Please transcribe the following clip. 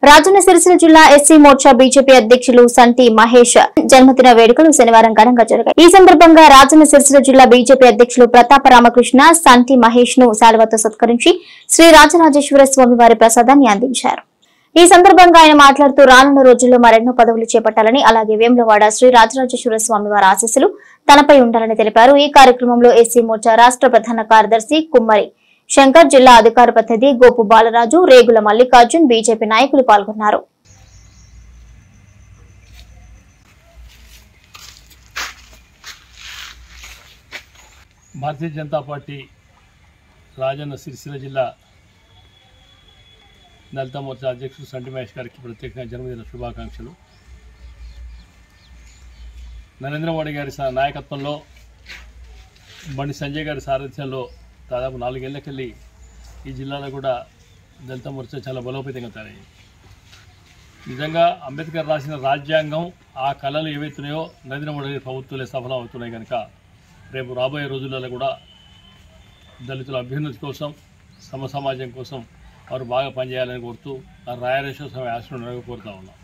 రాజన్న సిరిసిల్ల జిల్లా SC Morcha BJP అధ్యక్షులు సంటి మహేష్ జన్మదిన వేడుకలు శనివారం ఘనంగా జరిగాయి. ఈ సందర్భంగా రాజన్న సిరిసిల్ల జిల్లా బీజేపీ అధ్యక్షులు ప్రతాప రామకృష్ణ సంటి మహేష్ ను శాలువాతో సత్కరించి శ్రీ రాజరాజేశ్వర స్వామి వారి ప్రసాదాన్ని అందించారు. ఈ సందర్భంగా ఆయన మాట్లాడుతూ రానున్న రోజుల్లో మరెన్నో పదవులు చేపట్టాలని, అలాగే వేములవాడ శ్రీ రాజరాజేశ్వర స్వామి వారి ఆశీస్సులు తనపై ఉండాలని తెలిపారు. ఈ కార్యక్రమంలో ఎస్సీ మోర్చా రాష్ట్ర ప్రధాన కార్యదర్శి కుమ్మరి శంకర్, జిల్లా అధికార ప్రతినిధి గోపు బాలరాజు, రేగుల మల్లికార్జున్, బీజేపీ నాయకులు పాల్గొన్నారు. భారతీయ జనతా పార్టీ రాజన్న సిరిసిల్ల జిల్లా దళిత మోర్చా అధ్యక్షుడు సంటి మహేష్ గారికి ప్రత్యేకంగా జన్మదిన శుభాకాంక్షలు. నరేంద్ర మోడీ గారి నాయకత్వంలో, బండి సంజయ్ గారి సారథ్యంలో దాదాపు 4 ఏళ్లకెళ్ళి ఈ జిల్లాలో కూడా దళిత మోర్చా చాలా బలోపేతంగా తయారయ్యింది. నిజంగా అంబేద్కర్ రాసిన రాజ్యాంగం, ఆ కళలు ఏవైతున్నాయో నరేంద్ర మోడీ గారి ప్రభుత్వాలే సఫలం అవుతున్నాయి కనుక రేపు రాబోయే రోజులలో కూడా దళితుల అభ్యున్నతి కోసం, సమాజం కోసం వారు బాగా పనిచేయాలని కోరుతూ ఆ రాయరాజేశ్వర స్వామి ఆశీర్వాదాలను కోరుతా ఉన్నాం.